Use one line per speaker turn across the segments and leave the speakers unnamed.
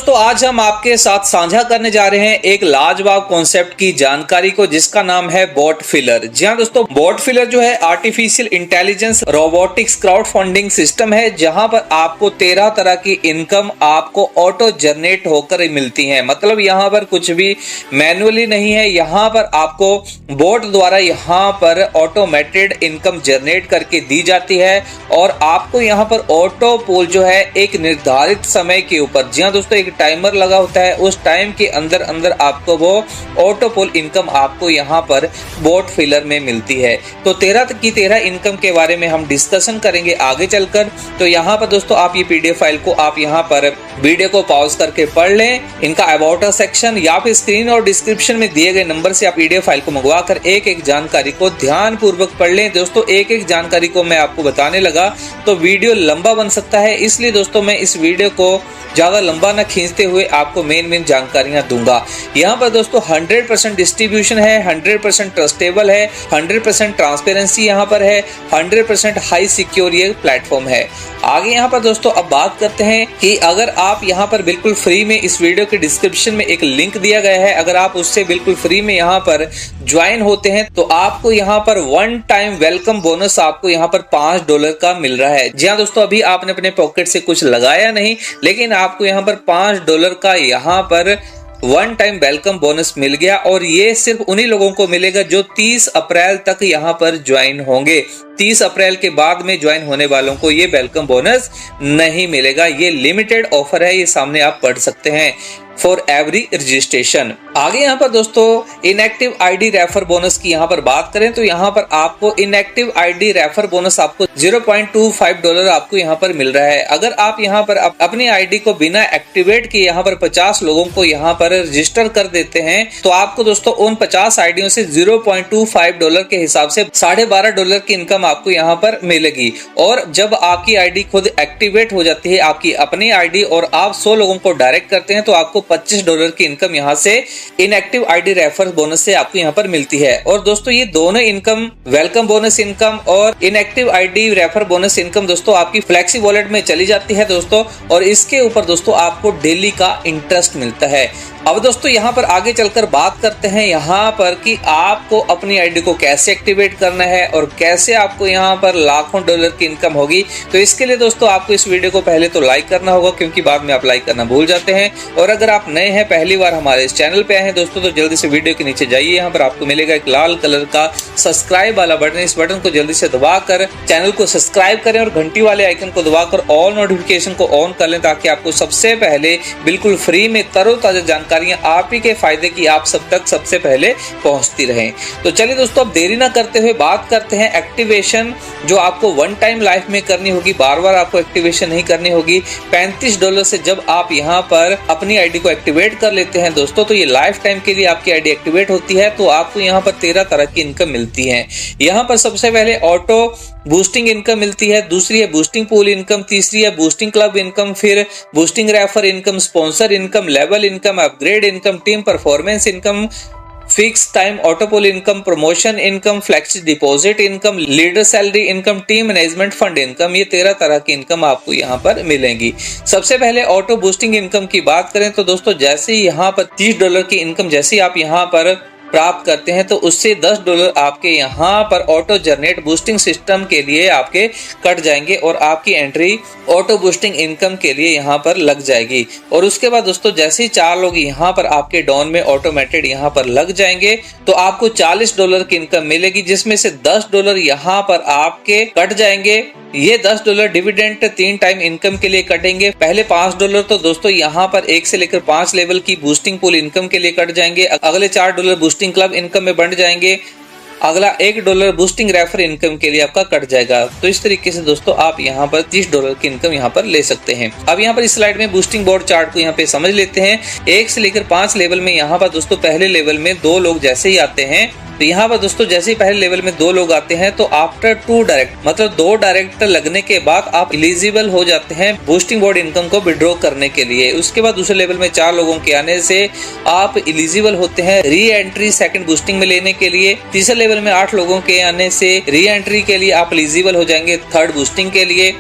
दोस्तों आज हम आपके साथ साझा करने जा रहे हैं एक लाजवाब कॉन्सेप्ट की जानकारी को, जिसका नाम है बॉट फिलर। जी हाँ दोस्तों, बॉट फिलर जो है artificial intelligence robotics crowd funding system है, जहां पर आपको 13 तरह की इनकम आपको ऑटो जनरेट होकर मिलती है। मतलब यहाँ पर कुछ भी मैनुअली नहीं है, यहाँ पर आपको बोट द्वारा यहाँ पर ऑटोमेटेड इनकम जनरेट करके दी जाती है और आपको यहाँ पर ऑटो पोल जो है एक निर्धारित समय के ऊपर, जी हाँ दोस्तों, एक टाइमर लगा होता है, उस टाइम के अंदर अंदर आपको वो ऑटो पोल इनकम आपको यहाँ पर बोट फिलर में मिलती है। तो 13 की 13 इनकम के बारे में हम डिस्कशन करेंगे आगे चलकर। तो यहाँ पर दोस्तों आप ये पीडीएफ फाइल को आप यहाँ पर वीडियो को पॉज करके पढ़ लें। इनका अबाउट अस सेक्शन या फिर स्क्रीन और डिस्क्रिप्शन में दिए गए नंबर से आप पीडीएफ फाइल को मंगवा कर एक एक जानकारी को ध्यान पूर्वक पढ़ लें। दोस्तों एक एक जानकारी को मैं आपको बताने लगा तो वीडियो लंबा बन सकता है, इसलिए दोस्तों मैं इस वीडियो को ज्यादा लंबा न खींचते हुए आपको मेन जानकारियां दूंगा। यहाँ पर दोस्तों 100% डिस्ट्रीब्यूशन है, 100% ट्रस्टेबल है, 100% ट्रांसपेरेंसी यहाँ पर है, 100% हाई सिक्योर ये प्लेटफॉर्म है। आगे यहाँ पर दोस्तों अब बात करते हैं कि अगर आप यहाँ पर बिल्कुल फ्री में, इस वीडियो के डिस्क्रिप्शन में एक लिंक दिया गया है, अगर आप उससे बिल्कुल फ्री में यहाँ पर ज्वाइन होते हैं तो आपको यहाँ पर वन टाइम वेलकम बोनस आपको यहाँ पर $5 का मिल रहा है। जी हाँ दोस्तों, अभी आपने अपने पॉकेट से कुछ लगाया नहीं, लेकिन आपको यहाँ पर $5 का यहाँ पर वन टाइम वेलकम बोनस मिल गया और ये सिर्फ उन्हीं लोगों को मिलेगा जो 30 अप्रैल तक यहाँ पर ज्वाइन होंगे। 30 अप्रैल के बाद में ज्वाइन होने वालों को ये वेलकम बोनस नहीं मिलेगा। ये लिमिटेड ऑफर है, ये सामने आप पढ़ सकते हैं फॉर एवरी रजिस्ट्रेशन। आगे यहाँ पर दोस्तों इनएक्टिव आईडी रेफर बोनस की यहाँ पर बात करें तो यहाँ पर आपको इनएक्टिव आईडी रेफर बोनस आपको $0.25 आपको यहाँ पर मिल रहा है। अगर आप यहाँ पर अपनी आईडी को बिना एक्टिवेट किए यहाँ पर 50 लोगों को यहाँ पर रजिस्टर कर देते हैं तो आपको दोस्तों उन 50 आईडियों से $0.25 के हिसाब से $12.5 की इनकम आपको यहाँ पर मिलेगी। और जब आपकी आईडी खुद एक्टिवेट हो जाती है, आपकी अपनी आईडी, और आप 100 लोगों को डायरेक्ट करते हैं तो आपको $25 की इनकम यहाँ से इनएक्टिव आईडी रेफर बोनस से आपको यहाँ पर मिलती है। और दोस्तों ये दोनों इनकम, वेलकम बोनस इनकम और inactive ID refer bonus income दोस्तों आपकी फ्लेक्सी वॉलेट में चली जाती है दोस्तों, और इसके ऊपर दोस्तों आपको डेली का इंटरेस्ट मिलता है। अब दोस्तों यहाँ पर आगे चलकर बात करते हैं यहाँ पर कि आपको अपनी आईडी को कैसे एक्टिवेट करना है और कैसे आपको यहाँ पर लाखों डॉलर की इनकम होगी। तो इसके लिए दोस्तों आपको इस वीडियो को पहले तो लाइक करना होगा, क्योंकि बाद में आप लाइक करना भूल जाते हैं। और अगर आप नए हैं, पहली बार हमारे इस चैनल पे आए हैं दोस्तों, तो जल्दी से वीडियो के नीचे जाइए, यहाँ पर आपको मिलेगा एक लाल कलर का सब्सक्राइब वाला बटन। इस बटन को जल्दी से दबाकर चैनल को सब्सक्राइब करें और घंटी वाले आइकन को दबाकर ऑल नोटिफिकेशन को ऑन कर लें, ताकि आपको सबसे पहले बिल्कुल फ्री में तरोताजा जानकारियां आप ही के फायदे की आप सब तक सबसे पहले पहुंचती रहें। तो चलिए दोस्तों अब देरी ना करते हुए बात करते हैं एक्टिवेशन, जो आपको वन टाइम लाइफ में करनी होगी, बार बार आपको एक्टिवेशन नहीं करनी होगी। $35 से जब आप यहाँ पर अपनी आईडी को एक्टिवेट कर लेते हैं दोस्तों, तो ये लाइफ टाइम के लिए आपकी आईडी एक्टिवेट होती है। तो आपको यहाँ पर 13 तरह की इनकम मिलती है। यहाँ पर सबसे पहले ऑटो बूस्टिंग इनकम मिलती है, दूसरी है बूस्टिंग पूल इनकम, तीसरी है बूस्टिंग क्लब इनकम, फिर boosting refer income, sponsor income, level income, upgrade income, team performance income, fix time autopool income, promotion income, flexi deposit income, leader salary income, team management fund income. ये 13 तरह की income आपको यहाँ पर मिलेंगी। सबसे पहले ऑटो बूस्टिंग इनकम की बात करें तो दोस्तों जैसे ही यहाँ पर $30 की इनकम जैसे ही आप यहाँ पर प्राप्त करते हैं तो उससे $10 आपके यहाँ पर ऑटो जनरेट बूस्टिंग सिस्टम के लिए आपके कट जाएंगे और आपकी एंट्री ऑटो बूस्टिंग इनकम के लिए यहाँ पर लग जाएगी। और उसके बाद दोस्तों जैसे ही 4 लोग यहाँ पर आपके डॉन में ऑटोमेटेड यहाँ पर लग जाएंगे तो आपको $40 की इनकम मिलेगी, जिसमें से $10 यहाँ पर आपके कट जाएंगे। ये $10 डिविडेंड 3 टाइम इनकम के लिए कटेंगे। पहले $5 तो दोस्तों यहाँ पर 1 से लेकर 5 लेवल की बूस्टिंग पूल इनकम के लिए कट जाएंगे। अगले $4 बूस्टिंग क्लब इनकम में बढ़ जाएंगे। अगला $1 बूस्टिंग रेफर इनकम के लिए आपका कट जाएगा। तो इस तरीके से दोस्तों आप यहाँ पर $30 की इनकम यहाँ पर ले सकते हैं। अब यहाँ पर इस स्लाइड में बूस्टिंग बोर्ड चार्ट को यहाँ पे समझ लेते हैं। 1 से लेकर 5 लेवल में यहाँ पर दोस्तों पहले लेवल में 2 लोग जैसे ही आते हैं तो यहाँ पर दोस्तों जैसे ही पहले लेवल में 2 लोग आते हैं तो आफ्टर 2 डायरेक्ट मतलब 2 डायरेक्ट लगने के बाद आप एलिजिबल हो जाते हैं बूस्टिंग बोर्ड इनकम को विड्रॉ करने के लिए। उसके बाद दूसरे लेवल में 4 लोगों के आने से आप एलिजिबल होते हैं री एंट्री सेकंड बूस्टिंग में लेने के लिए। तीसरे लेवल में 8 लोगों के आने से री एंट्री के लिए आप एलिजिबल हो जाएंगे थर्ड बूस्टिंग के लिए।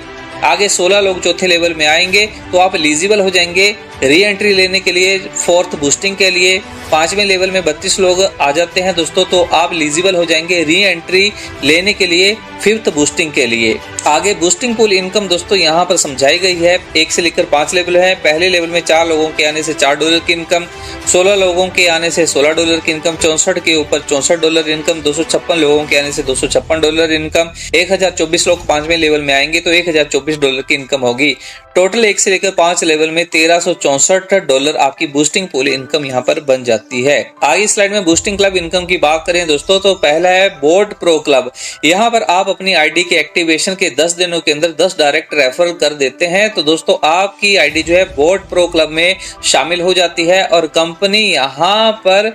आगे 16 लोग चौथे लेवल में आएंगे तो आप एलिजिबल हो जाएंगे री एंट्री लेने के लिए, फोर्थ बूस्टिंग के लिए 5वें लेवल में 32 लोग आ जाते हैं दोस्तों, तो आप एलिजिबल हो जाएंगे री एंट्री लेने के लिए 5th बूस्टिंग के लिए। आगे बूस्टिंग पूल इनकम दोस्तों यहाँ पर समझाई गई है। 1 से लेकर 5 लेवल है। पहले लेवल में 4 लोगों के आने से $4 की इनकम, 16 लोगों के आने से $16 की इनकम, 64 के ऊपर $64 इनकम, 256 लोगों के आने से $256 इनकम, 1024 लोग 5वें लेवल में आएंगे तो $1024 की इनकम होगी। टोटल 1 से लेकर 5 लेवल में $1364 आपकी बूस्टिंग पूल इनकम यहाँ पर बन जाती है। आगे स्लाइड में बूस्टिंग क्लब इनकम की बात करें दोस्तों, तो पहला है बोट प्रो क्लब। यहाँ पर आप अपनी आईडी के एक्टिवेशन के 10 दिनों के अंदर 10 डायरेक्ट रेफरल कर देते हैं तो दोस्तों आपकी आईडी जो है बोट प्रो क्लब में शामिल हो जाती है और कंपनी यहाँ पर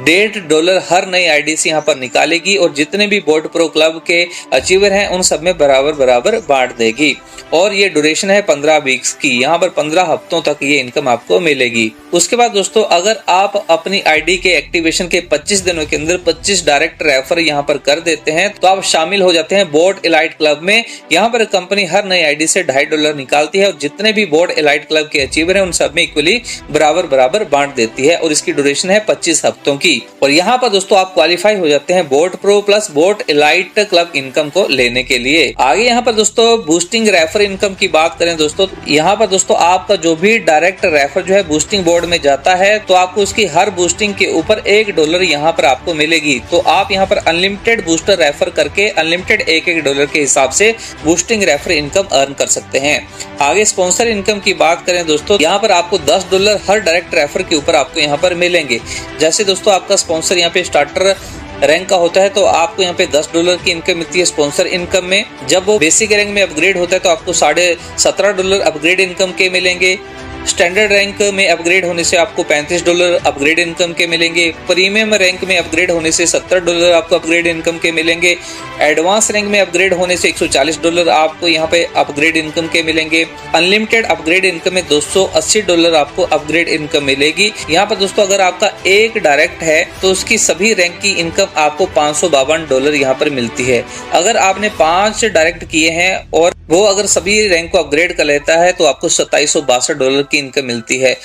$1.5 हर नई आईडी से यहाँ पर निकालेगी और जितने भी बोट प्रो क्लब के अचीवर हैं उन सब में बराबर बराबर बांट देगी। और ये ड्यूरेशन है 15 वीक्स की, यहाँ पर 15 हफ्तों तक ये इनकम आपको मिलेगी। उसके बाद दोस्तों अगर आप अपनी आईडी के एक्टिवेशन के 25 दिनों के अंदर 25 डायरेक्ट रेफर यहाँ पर कर देते हैं तो आप शामिल हो जाते हैं बोट एलाइट क्लब में। यहाँ पर कंपनी हर नई आईडी से $2.5 निकालती है और जितने भी बोट एलाइट क्लब के अचीवर हैं उन सब में इक्वली बराबर बराबर बांट देती है और इसकी ड्यूरेशन है 25 हफ्तों की। और यहाँ पर दोस्तों आप क्वालिफाई हो जाते हैं boat pro plus boat elite club income को लेने के लिए। आगे यहाँ पर दोस्तों बूस्टिंग रेफर इनकम की बात करें दोस्तों, यहाँ पर दोस्तों आपका जो भी डायरेक्ट रेफर जो है बूस्टिंग बोर्ड में जाता है तो आपको उसकी हर बूस्टिंग के ऊपर $1 यहाँ पर आपको मिलेगी। तो आप यहाँ पर अनलिमिटेड बूस्टर रेफर करके अनलिमिटेड $1 के हिसाब से बूस्टिंग रेफर इनकम अर्न कर सकते हैं। आगे स्पॉन्सर इनकम की बात करें दोस्तों, यहाँ पर आपको $10 हर डायरेक्ट रेफर के ऊपर आपको यहाँ पर मिलेंगे। जैसे दोस्तों आपका स्पॉन्सर यहाँ पे स्टार्टर रैंक का होता है तो आपको यहाँ पे $10 की इनकम मिलती है स्पॉन्सर इनकम में। जब वो बेसिक रैंक में अपग्रेड होता है तो आपको $17.5 अपग्रेड इनकम के मिलेंगे। स्टैंडर्ड रैंक में अपग्रेड होने से आपको $35 अपग्रेड इनकम के मिलेंगे। प्रीमियम रैंक में अपग्रेड होने से $70 आपको अपग्रेड इनकम के मिलेंगे। एडवांस रैंक में अपग्रेड होने से $140 आपको यहाँ पे अपग्रेड इनकम के मिलेंगे। अनलिमिटेड अपग्रेड इनकम में $280 आपको अपग्रेड इनकम मिलेगी। यहाँ पर दोस्तों अगर आपका एक डायरेक्ट है तो उसकी सभी रैंक की इनकम आपको $552 यहाँ पर मिलती है। अगर आपने 5 डायरेक्ट किए हैं और वो अगर सभी रैंक को अपग्रेड कर लेता है तो आपको $2762 की इनकम मिलती है।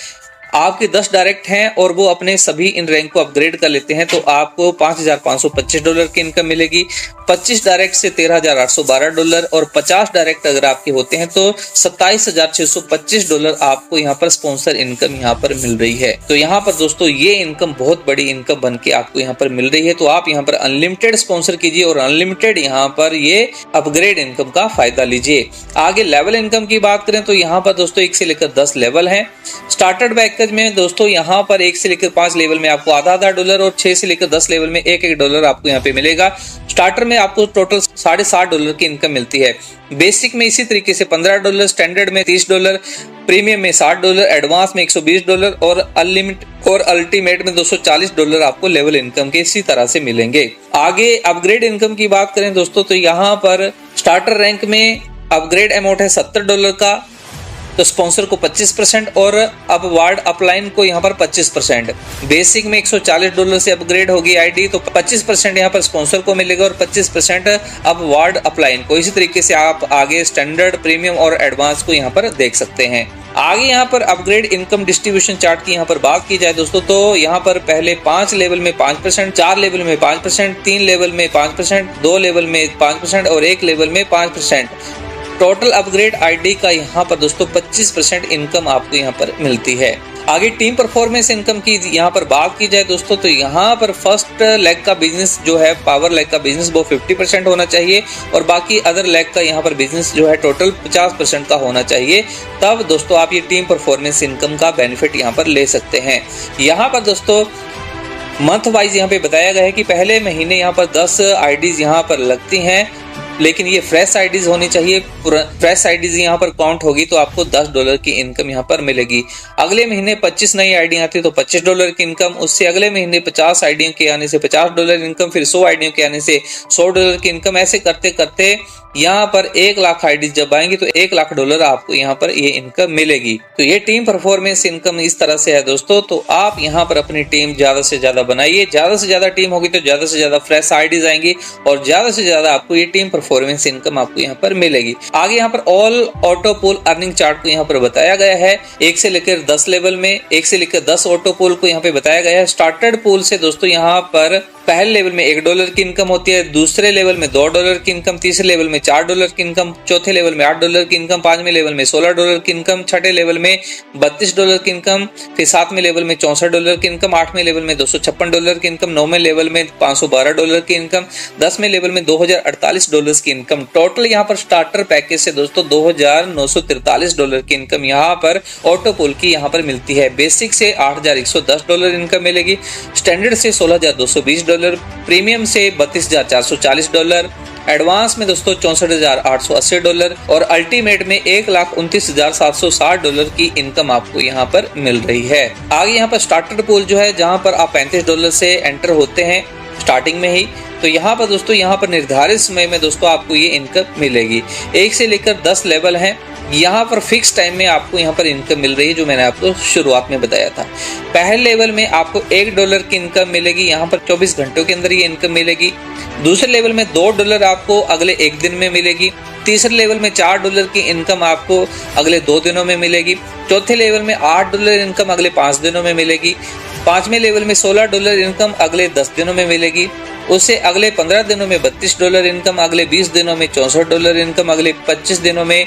आपके 10 डायरेक्ट हैं और वो अपने सभी इन रैंक को अपग्रेड कर लेते हैं तो आपको $5525 की इनकम मिलेगी। 25 डायरेक्ट से $13,812 और 50 डायरेक्ट अगर आपके होते हैं तो $27,625 आपको यहाँ पर स्पॉन्सर इनकम यहाँ पर मिल रही है। तो यहाँ पर दोस्तों ये इनकम बहुत बड़ी इनकम बन के आपको यहाँ पर मिल रही है। तो आप यहाँ पर अनलिमिटेड स्पॉन्सर कीजिए और अनलिमिटेड यहाँ पर ये अपग्रेड इनकम का फायदा लीजिए। आगे लेवल इनकम की बात करें तो यहाँ पर दोस्तों 1 से लेकर 10 लेवल है। स्टार्टर पैकेज में दोस्तों यहाँ पर 1 से लेकर 5 लेवल में आपको आधा $1 और 6 से लेकर 10 लेवल में $1 आपको यहाँ पे मिलेगा। स्टार्टर में आपको टोटल $60 की इनकम मिलती है। बेसिक में इसी तरीके से $15, स्टैंडर्ड में $30, प्रीमियम में $60, एडवांस में $120 और अनलिमिटेड और अल्टीमेट में $240 आपको लेवल इनकम के इसी तरह से मिलेंगे। आगे अपग्रेड इनकम की बात करें दोस्तों तो यहाँ पर स्टार्टर रैंक में अपग्रेड अमाउंट है $70 का, तो स्पॉन्सर को 25% और अपवार्ड अपलाइन को यहाँ पर 25%। बेसिक में $140 से अपग्रेड होगी आईडी तो 25% यहाँ पर स्पॉन्सर को मिलेगा और 25% अपवार्ड अपलाइन को। इसी तरीके से आप आगे स्टैंडर्ड, प्रीमियम और एडवांस को यहाँ पर देख सकते हैं। आगे यहाँ पर अपग्रेड इनकम डिस्ट्रीब्यूशन चार्ट की यहाँ पर बात की जाए दोस्तों तो यहाँ पर पहले 5 लेवल में 5%, 4 लेवल में 5%, 3 लेवल में 5%, 2 लेवल में 5% और 1 लेवल में 5%। टोटल अपग्रेड आईडी का यहाँ पर दोस्तों 25% इनकम आपको यहाँ पर मिलती है। आगे टीम परफॉर्मेंस इनकम की यहाँ पर बात की जाए दोस्तों तो यहाँ पर फर्स्ट लेग का बिजनेस जो है, पावर लेग का बिजनेस वो 50% होना चाहिए और बाकी अदर लेग का यहाँ पर बिजनेस जो है टोटल 50% का होना चाहिए। तब दोस्तों आप ये टीम परफॉर्मेंस इनकम का बेनिफिट यहाँ पर ले सकते हैं। यहाँ पर दोस्तों मंथ वाइज यहाँ पे बताया गया है कि पहले महीने यहाँ पर 10 आईडीज यहाँ पर लगती हैं, लेकिन ये फ्रेश आईडीज होनी चाहिए। फ्रेश आईडीज यहाँ पर काउंट होगी तो आपको $10 की इनकम यहाँ पर मिलेगी। अगले महीने 25 नई आईडी आती है तो $25 की इनकम। उससे अगले महीने 50 आईडियों के आने से $50 इनकम, फिर 100 आईडियों के आने से $100 की इनकम। ऐसे करते करते यहाँ पर 1 लाख आईडी जब आएंगी तो $1 लाख आपको यहाँ पर ये इनकम मिलेगी। तो ये टीम परफॉर्मेंस इनकम इस तरह से है दोस्तों। तो आप यहाँ पर अपनी टीम ज्यादा से ज्यादा बनाइए, ज्यादा से ज्यादा टीम होगी तो ज्यादा से ज्यादा फ्रेश आईडीज आएंगी और ज्यादा से ज्यादा आपको ये टीम परफॉर्मेंस इनकम आपको यहाँ पर मिलेगी। आगे यहाँ पर all auto pool earning chart को यहाँ पर बताया गया है 1 से लेकर 10 लेवल में, 1 से लेकर 10 ऑटो पूल को यहाँ पे बताया गया है। स्टार्टेड पूल से दोस्तों यहाँ पर पहले लेवल में $1 की इनकम होती है, दूसरे लेवल में $2 की इनकम, तीसरे लेवल में $4 की इनकम, चौथे लेवल में $8 की इनकम, पांचवें लेवल में $16 की इनकम, छठे लेवल में $32 की इनकम, फिर सातवें लेवल में $64 की इनकम, आठवें लेवल में $256 की इनकम, नौवें लेवल में $512 की इनकम, 10वें लेवल में $2048 की इनकम। टोटल यहाँ पर स्टार्टर पैकेज से दोस्तों $2943 की इनकम यहाँ पर ऑटो पूल की यहाँ पर मिलती है। बेसिक से $8110 इनकम मिलेगी, स्टैंडर्ड से $16220, प्रीमियम से $32440, एडवांस में दोस्तों $64,880 और अल्टीमेट में $1,29,760 की इनकम आपको यहाँ पर मिल रही है। आगे यहाँ पर स्टार्टर पूल जो है जहाँ पर आप $35 से एंटर होते हैं स्टार्टिंग में ही। तो यहाँ पर दोस्तों यहाँ पर निर्धारित समय में दोस्तों आपको ये इनकम मिलेगी। 1 से लेकर 10 लेवल हैं, यहाँ पर फिक्स टाइम में आपको यहाँ पर इनकम मिल रही है जो मैंने आपको शुरुआत में बताया था। पहले लेवल में आपको $1 की इनकम मिलेगी, यहाँ पर 24 घंटों के अंदर ये इनकम मिलेगी। दूसरे लेवल में $2 आपको अगले 1 दिन में मिलेगी। तीसरे लेवल में $4 की इनकम आपको अगले 2 दिनों में मिलेगी। चौथे लेवल में $8 इनकम अगले 5 दिनों में मिलेगी। पांचवें लेवल में $16 इनकम अगले 10 दिनों में मिलेगी। उससे अगले 15 दिनों में $32 इनकम, अगले 20 दिनों में $64 इनकम, अगले 25 दिनों में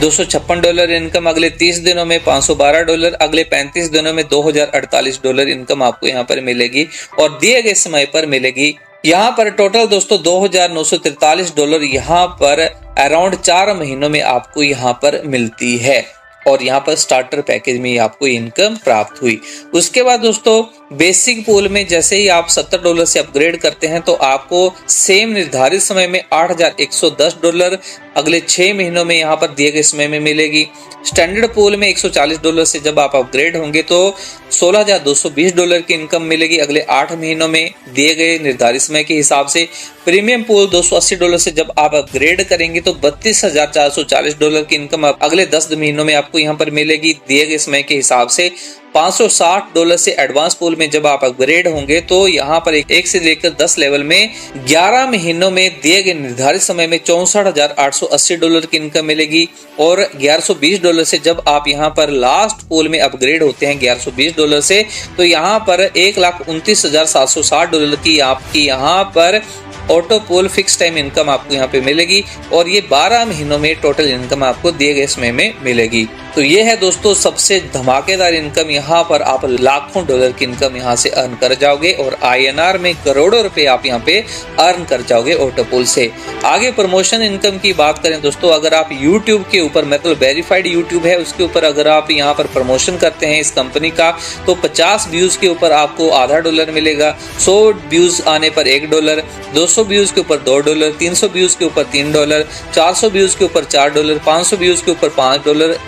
$256 इनकम, अगले 30 दिनों में $512, अगले 35 दिनों में $2048 इनकम आपको यहाँ पर मिलेगी और दिए गए समय पर मिलेगी। यहाँ पर टोटल दोस्तों $2943 यहाँ पर अराउंड 4 महीनों में आपको यहाँ पर मिलती है और यहाँ पर स्टार्टर पैकेज में आपको इनकम प्राप्त हुई। उसके बाद दोस्तों बेसिक पूल में जैसे ही आप $70 से अपग्रेड करते हैं तो आपको सेम निर्धारित समय में $8110 अगले 6 महीनों में यहाँ पर दिए गए समय में मिलेगी। स्टैंडर्ड पूल में $140 से जब आप अपग्रेड होंगे तो $16,220 की इनकम मिलेगी अगले 8 महीनों में दिए गए निर्धारित समय के हिसाब से। प्रीमियम पूल $280 से जब आप अपग्रेड करेंगे तो $32,440 की इनकम अगले 10 महीनों में आपको यहाँ पर मिलेगी दिए गए समय के हिसाब से। $560 से एडवांस पूल में जब आप अपग्रेड होंगे तो यहाँ पर 1 से लेकर 10 लेवल में 11 महीनों में दिए गए निर्धारित समय में $64,880 की इनकम मिलेगी और $1120 से जब आप यहाँ पर लास्ट पूल में अपग्रेड होते हैं $1120 से तो यहाँ पर $1,29,760 की आपकी यहाँ पर auto pool fix time income आपको यहाँ पे मिलेगी और ये 12 महीनों में टोटल इनकम आपको दिए गए समय में मिलेगी। तो ये है दोस्तों सबसे धमाकेदार इनकम, यहाँ पर आप लाखों डॉलर की इनकम यहाँ से अर्न कर जाओगे और INR में करोड़ों रुपए आप यहाँ पे अर्न कर जाओगे ऑटो पूल से। आगे प्रमोशन इनकम की बात करें दोस्तों, अगर आप YouTube के ऊपर मतलब वेरीफाइड YouTube है उसके ऊपर अगर आप यहाँ पर प्रमोशन करते हैं इस कंपनी का तो 50 व्यूज के ऊपर आपको $0.5 मिलेगा, 100 व्यूज आने पर $1, 200 व्यूज के ऊपर $2, 300 व्यूज के ऊपर $3, 400 व्यूज के ऊपर $4, 500 व्यूज के ऊपर $5,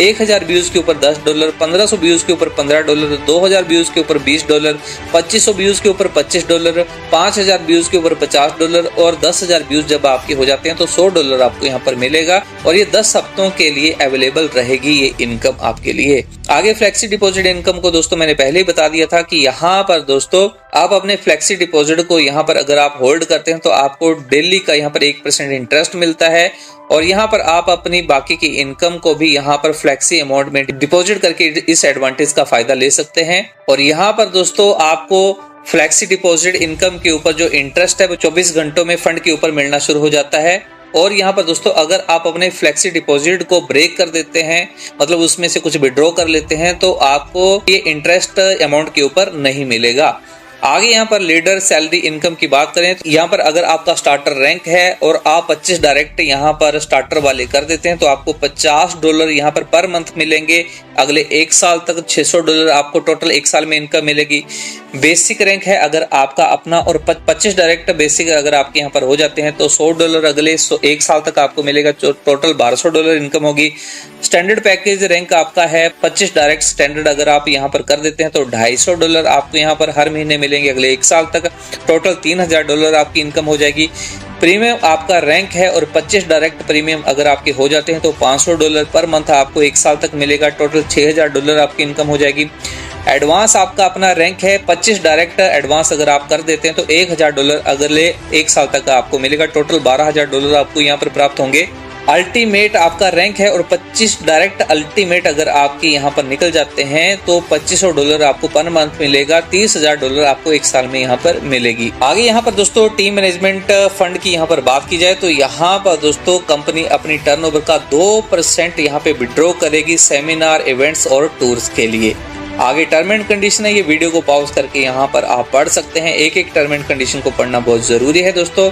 1000 व्यूज के ऊपर $10, 1500 व्यूज के ऊपर $15, 2000 व्यूज के ऊपर $20, 2500 व्यूज के ऊपर $25, 5000 व्यूज के ऊपर $50 और 10,000 व्यूज जब आपके हो जाते हैं तो $100 आपको यहाँ पर मिलेगा और ये 10 हफ्तों के लिए अवेलेबल रहेगी ये इनकम आपके लिए। आगे फ्लेक्सी डिपॉजिट इनकम को दोस्तों मैंने पहले ही बता दिया था कि यहाँ पर दोस्तों आप अपने फ्लेक्सी डिपॉजिट को यहाँ पर अगर आप होल्ड करते हैं तो आपको डेली का यहाँ पर 1% इंटरेस्ट मिलता है और यहाँ पर आप अपनी बाकी की इनकम को भी यहाँ पर फ्लेक्सी अमाउंट में डिपॉजिट करके इस एडवांटेज का फायदा ले सकते हैं। और यहाँ पर दोस्तों आपको फ्लेक्सी डिपॉजिट इनकम के ऊपर जो इंटरेस्ट है वो 24 घंटों में फंड के ऊपर मिलना शुरू हो जाता है। और यहाँ पर दोस्तों अगर आप अपने फ्लेक्सी डिपॉजिट को ब्रेक कर देते हैं मतलब उसमें से कुछ विड्रॉ कर लेते हैं तो आपको ये इंटरेस्ट अमाउंट के ऊपर नहीं मिलेगा। आगे यहाँ पर लीडर सैलरी इनकम की बात करें तो यहाँ पर अगर आपका स्टार्टर रैंक है और आप 25 डायरेक्ट यहाँ पर स्टार्टर वाले कर देते हैं तो आपको $50 यहाँ पर मंथ मिलेंगे अगले 1 साल तक। $600 आपको टोटल 1 साल में इनकम मिलेगी। बेसिक रैंक है अगर आपका अपना और 25 डायरेक्ट बेसिक अगर आपके यहाँ पर हो जाते हैं तो $100 अगले 1 साल तक आपको मिलेगा, टोटल $1200 इनकम होगी। स्टैंडर्ड पैकेज रैंक आपका है 25 डायरेक्ट स्टैंडर्ड अगर आप यहाँ पर कर देते हैं तो $250 आपको यहाँ पर हर महीने मिलेंगे अगले 1 साल तक। टोटल $3000 आपकी इनकम हो जाएगी। प्रीमियम आपका रैंक है और 25 डायरेक्ट प्रीमियम अगर आपके हो जाते हैं तो $500 पर मंथ आपको 1 साल तक मिलेगा। टोटल $6000 आपकी इनकम हो जाएगी। एडवांस आपका अपना रैंक है 25 डायरेक्ट एडवांस अगर आप कर देते हैं तो $1000 अगले 1 साल तक आपको मिलेगा। टोटल $12000 आपको यहाँ पर प्राप्त होंगे। अल्टीमेट आपका रैंक है और 25 डायरेक्ट अल्टीमेट अगर आपके यहाँ पर निकल जाते हैं तो $2500 आपको पर मंथ मिलेगा। $30000 आपको 1 साल में यहाँ पर मिलेगी। आगे यहाँ पर दोस्तों टीम मैनेजमेंट फंड की यहाँ पर बात की जाए तो यहाँ पर दोस्तों कंपनी अपनी टर्नओवर का 2% यहाँ पे विड्रॉ करेगी सेमिनार, इवेंट्स और टूर्स के लिए। आगे टर्म एंड कंडीशन है, ये वीडियो को पॉज करके यहाँ पर आप पढ़ सकते हैं। एक एक टर्म एंड कंडीशन को पढ़ना बहुत जरूरी है दोस्तों।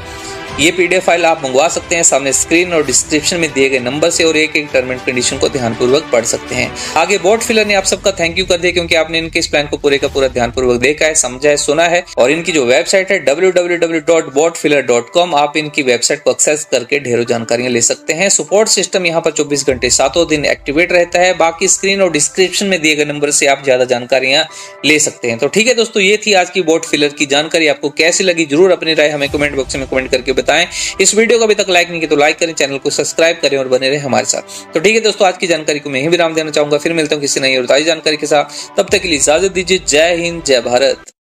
ये पीडीएफ फाइल आप मंगवा सकते हैं सामने स्क्रीन और डिस्क्रिप्शन में दिए गए नंबर से और एक एक टर्म एंड कंडीशन को ध्यानपूर्वक पढ़ सकते हैं। आगे बॉट फिलर ने आप सबका थैंक यू कर दिया क्योंकि आपने इनके इस प्लान को पूरे का पूरा ध्यानपूर्वक देखा है, समझा है, सुना है। और इनकी जो वेबसाइट है www.botfiller.com, आप इनकी वेबसाइट को एक्सेस करके ढेरों जानकारियां ले सकते हैं। सपोर्ट सिस्टम यहाँ पर 24 घंटे 7 दिन एक्टिवेट रहता है। बाकी स्क्रीन और डिस्क्रिप्शन में दिए गए नंबर से आप ज्यादा जानकारियां ले सकते हैं। तो ठीक है दोस्तों, ये थी आज की बॉट फिलर की जानकारी। आपको कैसी लगी जरूर अपनी राय हमें कमेंट बॉक्स में कमेंट करके बताएं। इस वीडियो को अभी तक लाइक नहीं किया तो लाइक करें, चैनल को सब्सक्राइब करें और बने रहे हमारे साथ। तो ठीक है दोस्तों, आज की जानकारी को मैं यहीं विराम देना चाहूंगा। फिर मिलता हूं किसी नई और ताजी जानकारी के साथ। तब तक के लिए इजाजत दीजिए। जय हिंद, जय भारत।